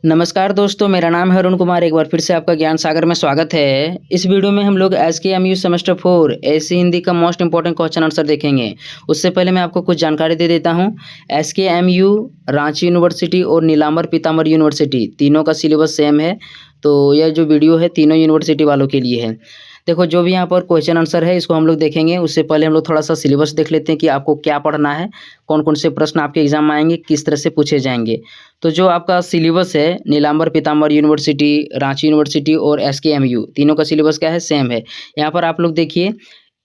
नमस्कार दोस्तों, मेरा नाम है अरुण कुमार। एक बार फिर से आपका ज्ञान सागर में स्वागत है। इस वीडियो में हम लोग एसकेएमयू सेमेस्टर 4 एसी हिंदी का मोस्ट इंपॉर्टेंट क्वेश्चन आंसर देखेंगे। उससे पहले मैं आपको कुछ जानकारी दे देता हूं। एसकेएमयू, रांची यूनिवर्सिटी और नीलांबर पीतांबर यूनिवर्सिटी तीनों का सिलेबस सेम है। तो यह जो वीडियो है तीनों यूनिवर्सिटी वालों के लिए है। देखो, जो भी यहाँ पर क्वेश्चन आंसर है इसको हम लोग देखेंगे। उससे पहले हम लोग थोड़ा सा सिलेबस देख लेते हैं कि आपको क्या पढ़ना है, कौन कौन से प्रश्न आपके एग्जाम में आएंगे, किस तरह से पूछे जाएंगे। तो जो आपका सिलेबस है नीलांबर पीतांबर यूनिवर्सिटी, रांची यूनिवर्सिटी और एसकेएमयू तीनों का सिलेबस क्या है, सेम है। यहाँ पर आप लोग देखिए,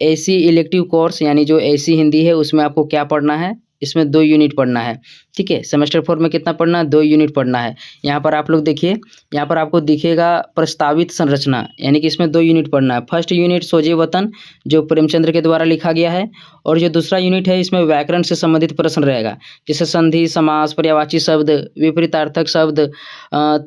एसी इलेक्टिव कोर्स यानी जो एसी हिंदी है उसमें आपको क्या पढ़ना है, इसमें 2 यूनिट पढ़ना है। ठीक है, सेमेस्टर 4 में कितना पढ़ना है, 2 यूनिट पढ़ना है। यहाँ पर आप लोग देखिए, यहाँ पर आपको दिखेगा प्रस्तावित संरचना, यानी कि इसमें 2 यूनिट पढ़ना है। फर्स्ट यूनिट सोजे वतन, जो प्रेमचंद्र के द्वारा लिखा गया है, और जो दूसरा यूनिट है इसमें व्याकरण से संबंधित प्रश्न रहेगा, जैसे संधि, समास, पर्यायवाची शब्द, विपरीतार्थक शब्द,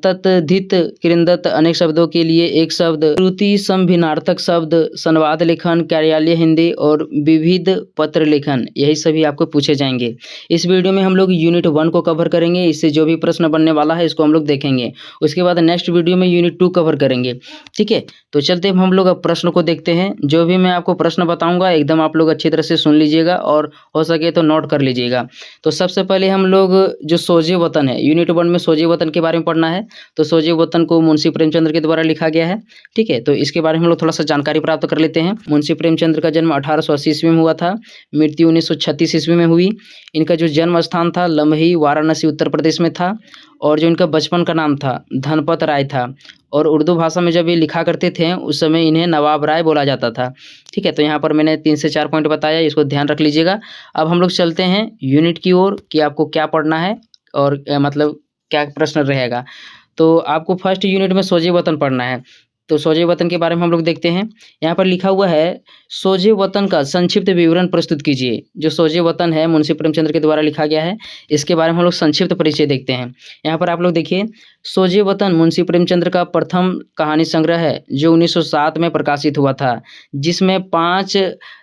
तत्धित, कृंदत, अनेक शब्दों के लिए एक शब्द, श्रुति समभिन्नार्थक शब्द, संवाद लेखन, कार्यालय हिंदी और विविध पत्र लेखन, यही सभी आपको पूछे जाएंगे। इस वीडियो में हम लोग यूनिट 1 को कवर करेंगे। इससे जो भी प्रश्न बनने वाला है इसको हम लोग देखेंगे। उसके बाद नेक्स्ट वीडियो में यूनिट 2 कवर करेंगे। ठीक है, तो चलते हम लोग अब प्रश्न को देखते हैं। जो भी मैं आपको प्रश्न बताऊंगा एकदम आप लोग अच्छी तरह से सुन लीजिएगा और हो सके तो नोट कर लीजिएगा। तो सबसे पहले हम लोग जो सोजे वतन है, यूनिट 1 में सोजे वतन के बारे में पढ़ना है। तो सोजे वतन को मुंशी प्रेमचंद्र के द्वारा लिखा गया है। ठीक है, तो इसके बारे में हम लोग थोड़ा सा जानकारी प्राप्त कर लेते हैं। मुंशी प्रेमचंद्र का जन्म 1880 ईस्वी में हुआ था, मृत्यु 1936 ईस्वी में हुई। इनका जो जन्म स्थान था लम्ही, वाराणसी, उत्तर प्रदेश में था। और जो इनका बचपन का नाम था धनपत राय था। और उर्दू भाषा में जब ये लिखा करते थे उस समय इन्हें नवाब राय बोला जाता था। ठीक है, तो यहाँ पर मैंने 3 से 4 पॉइंट बताया, इसको ध्यान रख लीजिएगा। अब हम लोग चलते हैं यूनिट की ओर कि आपको क्या पढ़ना है और मतलब क्या प्रश्न रहेगा। तो आपको फर्स्ट यूनिट में सोजे वतन पढ़ना है। तो सोजे वतन के बारे में हम लोग देखते हैं। यहाँ पर लिखा हुआ है, सोजे वतन का संक्षिप्त विवरण प्रस्तुत कीजिए। जो सोजे वतन है मुंशी प्रेमचंद्र के द्वारा लिखा गया है, इसके बारे में हम लोग संक्षिप्त परिचय देखते हैं। यहाँ पर आप लोग देखिए, सोजे वतन मुंशी प्रेमचंद्र का प्रथम कहानी संग्रह है जो 1907 में प्रकाशित हुआ था, जिसमें 5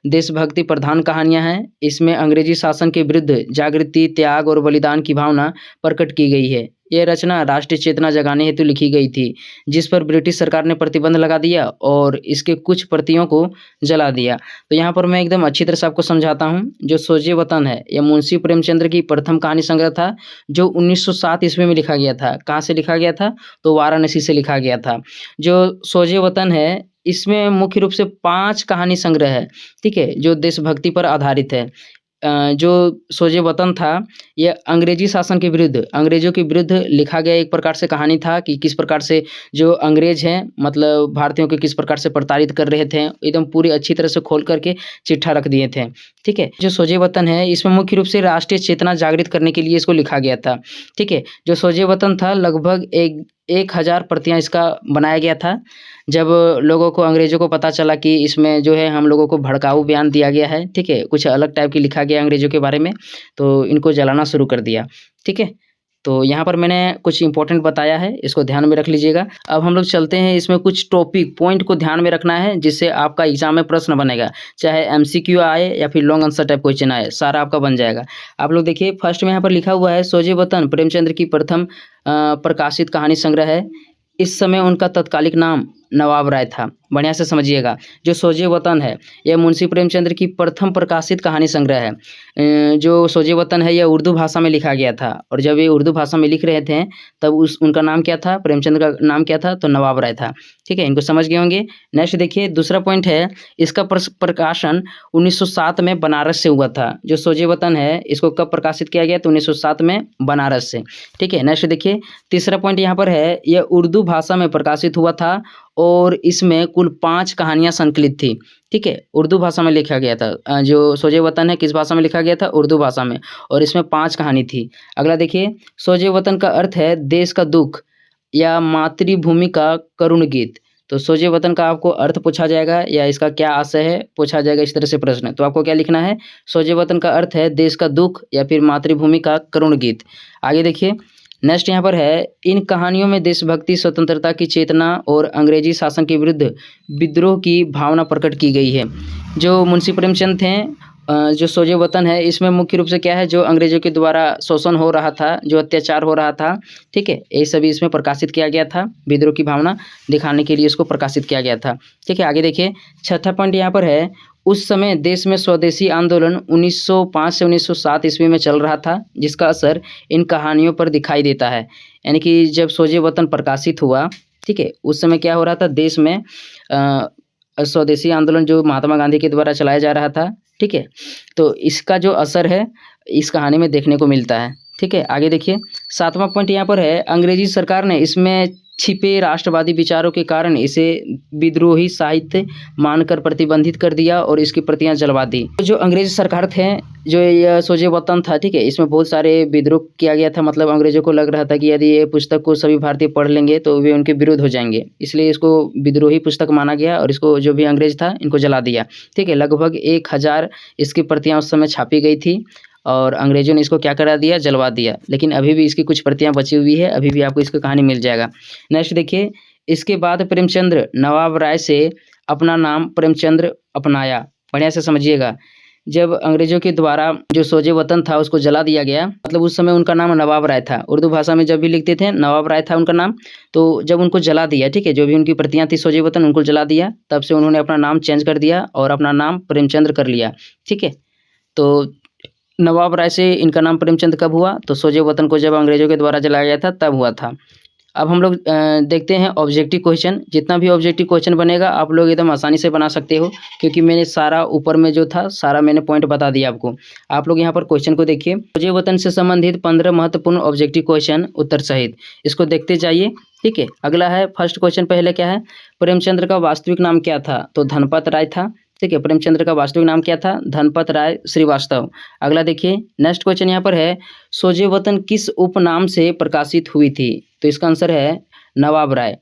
देशभक्ति प्रधान कहानियां हैं। इसमें अंग्रेजी शासन के विरुद्ध जागृति, त्याग और बलिदान की भावना प्रकट की गई है। यह रचना राष्ट्रीय चेतना जगाने हेतु लिखी गई थी, जिस पर ब्रिटिश सरकार ने प्रतिबंध लगा दिया और इसके कुछ प्रतियों को जला दिया। तो यहाँ पर मैं एकदम अच्छी तरह से आपको समझाता हूँ। जो सोजे वतन है यह मुंशी प्रेमचंद्र की प्रथम कहानी संग्रह था, जो 1907 ईस्वी में लिखा गया था। कहाँ से लिखा गया था, तो वाराणसी से लिखा गया था। जो सोजे वतन है इसमें मुख्य रूप से 5 कहानी संग्रह है। ठीक है, जो देशभक्ति पर आधारित है। जो सोजे वतन था यह अंग्रेजी शासन के विरुद्ध, अंग्रेजों के विरुद्ध लिखा गया एक प्रकार से कहानी था कि किस प्रकार से जो अंग्रेज हैं मतलब भारतीयों को किस प्रकार से प्रताड़ित कर रहे थे। एकदम पूरी अच्छी तरह से खोल करके चिट्ठा रख दिए थे। ठीक है, जो सोजे वतन है इसमें मुख्य रूप से राष्ट्रीय चेतना जागृत करने के लिए इसको लिखा गया था। ठीक है, जो सोजे वतन था लगभग 1000 प्रतियां इसका बनाया गया था। जब लोगों को, अंग्रेजों को पता चला कि इसमें जो है हम लोगों को भड़काऊ बयान दिया गया है, ठीक है, कुछ अलग टाइप की लिखा गया अंग्रेजों के बारे में, तो इनको जलाना शुरू कर दिया। ठीक है, तो यहाँ पर मैंने कुछ इंपॉर्टेंट बताया है, इसको ध्यान में रख लीजिएगा। अब हम लोग चलते हैं, इसमें कुछ टॉपिक पॉइंट को ध्यान में रखना है जिससे आपका एग्जाम में प्रश्न बनेगा, चाहे एमसीक्यू आए या फिर लॉन्ग आंसर टाइप क्वेश्चन आए, सारा आपका बन जाएगा। आप लोग देखिए, फर्स्ट में यहाँ पर लिखा हुआ है, सोजे वतन प्रेमचंद्र की प्रथम प्रकाशित कहानी संग्रह है। इस समय उनका तत्कालिक नाम नवाब राय था। बढ़िया से समझिएगा, जो सोजे वतन है यह मुंशी प्रेमचंद्र की प्रथम प्रकाशित कहानी संग्रह है। जो सोजे वतन है यह उर्दू भाषा में लिखा गया था, और जब ये उर्दू भाषा में लिख रहे थे तब उनका नाम क्या था, प्रेमचंद्र का नाम क्या था, तो नवाब राय था। ठीक है, इनको समझ गए होंगे। नेक्स्ट देखिए, दूसरा पॉइंट है, इसका प्रकाशन 1907 में बनारस से हुआ था। जो सोजे वतन है इसको कब प्रकाशित किया गया, तो 1907 में बनारस से। ठीक है, नेक्स्ट देखिए, तीसरा पॉइंट यहाँ पर है, यह उर्दू भाषा में प्रकाशित हुआ था और इसमें कुल 5 कहानियां संकलित थी। ठीक है, उर्दू भाषा में लिखा गया था। जो सोजे वतन है किस भाषा में लिखा गया था, उर्दू भाषा में, और इसमें 5 कहानी थी। अगला देखिए, सोजे वतन का अर्थ है देश का दुख या मातृभूमि का करुण गीत। तो सोजे वतन का आपको अर्थ पूछा जाएगा या इसका क्या आशय है पूछा जाएगा, इस तरह से प्रश्न। तो आपको क्या लिखना है, सोजे वतन का अर्थ है देश का दुख या फिर मातृभूमि का करुण गीत। आगे देखिए, नेक्स्ट यहाँ पर है, इन कहानियों में देशभक्ति, स्वतंत्रता की चेतना और अंग्रेजी शासन के विरुद्ध विद्रोह की भावना प्रकट की गई है। जो मुंशी प्रेमचंद थे जो सोजे वतन है इसमें मुख्य रूप से क्या है, जो अंग्रेजों के द्वारा शोषण हो रहा था, जो अत्याचार हो रहा था, ठीक है, ये सभी इसमें प्रकाशित किया गया था। विद्रोह की भावना दिखाने के लिए इसको प्रकाशित किया गया था। ठीक है, आगे देखिए, छठा पॉइंट यहाँ पर है, उस समय देश में स्वदेशी आंदोलन 1905 से 1907 ईस्वी में चल रहा था, जिसका असर इन कहानियों पर दिखाई देता है। यानी कि जब सोजे वतन प्रकाशित हुआ, ठीक है, उस समय क्या हो रहा था देश में, स्वदेशी आंदोलन जो महात्मा गांधी के द्वारा चलाया जा रहा था, ठीक है, तो इसका जो असर है इस कहानी में देखने को मिलता है। ठीक है, आगे देखिए, सातवां पॉइंट यहाँ पर है, अंग्रेजी सरकार ने इसमें छिपे राष्ट्रवादी विचारों के कारण इसे विद्रोही साहित्य मानकर प्रतिबंधित कर दिया और इसकी प्रतियां जलवा दी। तो जो अंग्रेज सरकार थे, जो यह सोजे वतन था, ठीक है, इसमें बहुत सारे विद्रोह किया गया था। मतलब अंग्रेजों को लग रहा था कि यदि ये पुस्तक को सभी भारतीय पढ़ लेंगे तो वे उनके विरुद्ध हो जाएंगे, इसलिए इसको विद्रोही पुस्तक माना गया और इसको जो भी अंग्रेज था इनको जला दिया। ठीक है, लगभग 1000 इसकी प्रतियां उस समय छापी गई थी और अंग्रेजों ने इसको क्या करा दिया, जलवा दिया। लेकिन अभी भी इसकी कुछ प्रतियां बची हुई है, अभी भी आपको इसकी कहानी मिल जाएगा। नेक्स्ट देखिए, इसके बाद प्रेमचंद्र नवाब राय से अपना नाम प्रेमचंद्र अपनाया। बढ़िया से समझिएगा, जब अंग्रेजों के द्वारा जो सोजे वतन था उसको जला दिया गया, मतलब उस समय उनका नाम नवाब राय था। उर्दू भाषा में जब भी लिखते थे नवाब राय था उनका नाम। तो जब उनको जला दिया, ठीक है, जो भी उनकी प्रतियां थी सोजे वतन उनको जला दिया, तब से उन्होंने अपना नाम चेंज कर दिया और अपना नाम प्रेमचंद्र कर लिया। ठीक है, तो नवाब राय से इनका नाम प्रेमचंद कब हुआ, तो सोजे वतन को जब अंग्रेजों के द्वारा जलाया गया था तब हुआ था। अब हम लोग देखते हैं ऑब्जेक्टिव क्वेश्चन। जितना भी ऑब्जेक्टिव क्वेश्चन बनेगा आप लोग एकदम आसानी से बना सकते हो, क्योंकि मैंने सारा ऊपर में जो था सारा मैंने पॉइंट बता दिया आपको। आप लोग यहाँ पर क्वेश्चन को देखिए, सोजे वतन से संबंधित 15 महत्वपूर्ण ऑब्जेक्टिव क्वेश्चन उत्तर सहित, इसको देखते जाइए। ठीक है, अगला है फर्स्ट क्वेश्चन, पहले क्या है, प्रेमचंद्र का वास्तविक नाम क्या था, तो धनपत राय था। ठीक है, प्रेमचंद्र का वास्तविक नाम क्या था, धनपत राय श्रीवास्तव। अगला देखिए, नेक्स्ट क्वेश्चन यहाँ पर है, सोजे वतन किस उपनाम से प्रकाशित हुई थी, तो इसका आंसर है नवाब राय।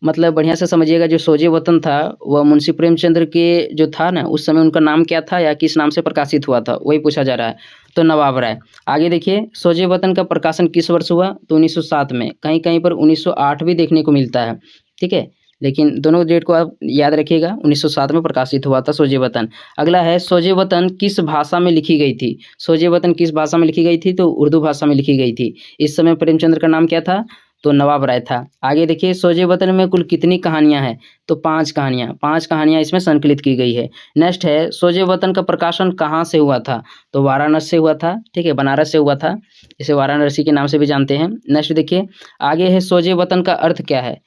मतलब बढ़िया से समझिएगा, जो सोजे वतन था वह मुंशी प्रेमचंद्र के जो था ना, उस समय उनका नाम क्या था या किस नाम से प्रकाशित हुआ था, वही पूछा जा रहा है, तो नवाब राय। आगे देखिए, सोजे वतन का प्रकाशन किस वर्ष हुआ, तो 1907 में। कहीं कहीं पर 1908 भी देखने को मिलता है। ठीक है, लेकिन दोनों डेट को आप याद रखिएगा, 1907 में प्रकाशित हुआ था सोजे वतन। अगला है, सोजे वतन किस भाषा में लिखी गई थी, सोजे वतन किस भाषा में लिखी गई थी, तो उर्दू भाषा में लिखी गई थी। इस समय प्रेमचंद्र का नाम क्या था, तो नवाब राय था। आगे देखिए, सोजे वतन में कुल कितनी कहानियां हैं, तो 5 कहानियां, 5 कहानियां इसमें संकलित की गई है। नेक्स्ट है, सोजे वतन का प्रकाशन कहाँ से हुआ था, तो वाराणसी से हुआ था। ठीक है, बनारस से हुआ था, इसे वाराणसी के नाम से भी जानते हैं। नेक्स्ट देखिए, आगे है, सोजे वतन का अर्थ क्या है,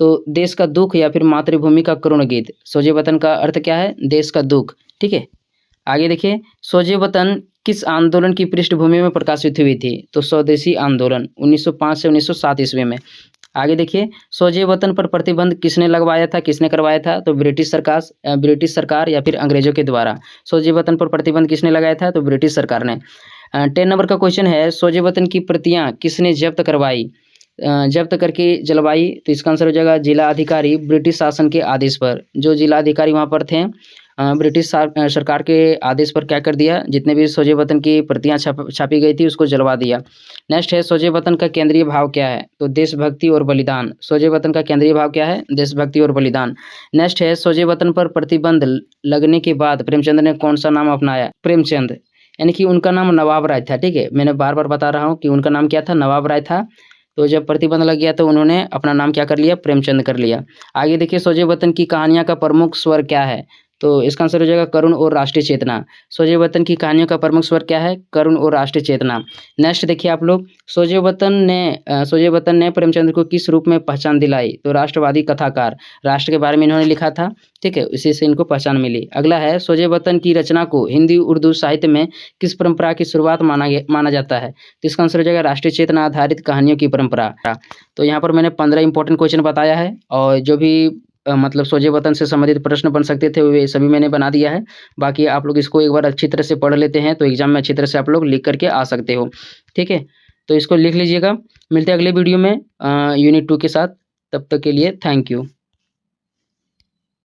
तो देश का दुख या फिर मातृभूमि का करुण गीत। सोजे वतन का अर्थ क्या है, देश का दुख। ठीक है, आगे देखिए, सोजे वतन किस आंदोलन की पृष्ठभूमि में प्रकाशित हुई थी, तो स्वदेशी आंदोलन 1905 से 1907 ईस्वी में। आगे देखिए, सोजे वतन पर प्रतिबंध किसने लगवाया था, किसने करवाया था, तो ब्रिटिश सरकार या फिर अंग्रेजों के द्वारा। सोजे वतन पर प्रतिबंध किसने लगाया था, तो ब्रिटिश सरकार ने। 10 नंबर का क्वेश्चन है, सोजे वतन की प्रतियां किसने जब्त करवाई, जब्त करके जलवाई, तो इसका आंसर हो जाएगा जिला अधिकारी, ब्रिटिश शासन के आदेश पर। जो जिला अधिकारी वहाँ पर थे, ब्रिटिश सरकार के आदेश पर क्या कर दिया, जितने भी सोजे वतन की प्रतियां छापी गई थी उसको जलवा दिया। नेक्स्ट है, सोजे वतन का केंद्रीय भाव क्या है, तो देशभक्ति और बलिदान। सोजे वतन का केंद्रीय भाव क्या है, देशभक्ति और बलिदान। नेक्स्ट है, सोजे वतन पर प्रतिबंध लगने के बाद प्रेमचंद ने कौन सा नाम अपनाया, प्रेमचंद, यानी कि उनका नाम नवाब राय था। ठीक है, मैंने बार बार बता रहा हूँ कि उनका नाम क्या था, नवाब राय था। तो जब प्रतिबंध लग गया तो उन्होंने अपना नाम क्या कर लिया, प्रेमचंद कर लिया। आगे देखिए, सोजे वतन की कहानियां का प्रमुख स्वर क्या है, तो इसका आंसर हो जाएगा करुण और राष्ट्रीय चेतना। सोजे वतन की कहानियों का प्रमुख स्वर क्या है, करुण और राष्ट्रीय चेतना। नेक्स्ट देखिए आप लोग, सोजे वतन ने प्रेमचंद को किस रूप में पहचान दिलाई, तो राष्ट्रवादी कथाकार, राष्ट्र के बारे में इन्होंने लिखा था। ठीक है, इसी से इनको पहचान मिली। अगला है, सोजे वतन की रचना को हिंदी उर्दू साहित्य में किस परंपरा की शुरुआत माना जाता है, तो इसका आंसर हो जाएगा राष्ट्रीय चेतना आधारित कहानियों की परंपरा। तो यहाँ पर मैंने 15 इंपॉर्टेंट क्वेश्चन बताया है, और जो भी मतलब सोजे वतन से संबंधित प्रश्न बन सकते थे वे सभी मैंने बना दिया है। बाकी आप लोग इसको एक बार अच्छी तरह से पढ़ लेते हैं तो एग्जाम में अच्छी तरह से आप लोग लिख करके आ सकते हो। ठीक है, तो इसको लिख लीजिएगा। मिलते हैं अगले वीडियो में यूनिट 2 के साथ। तब तक के लिए थैंक यू।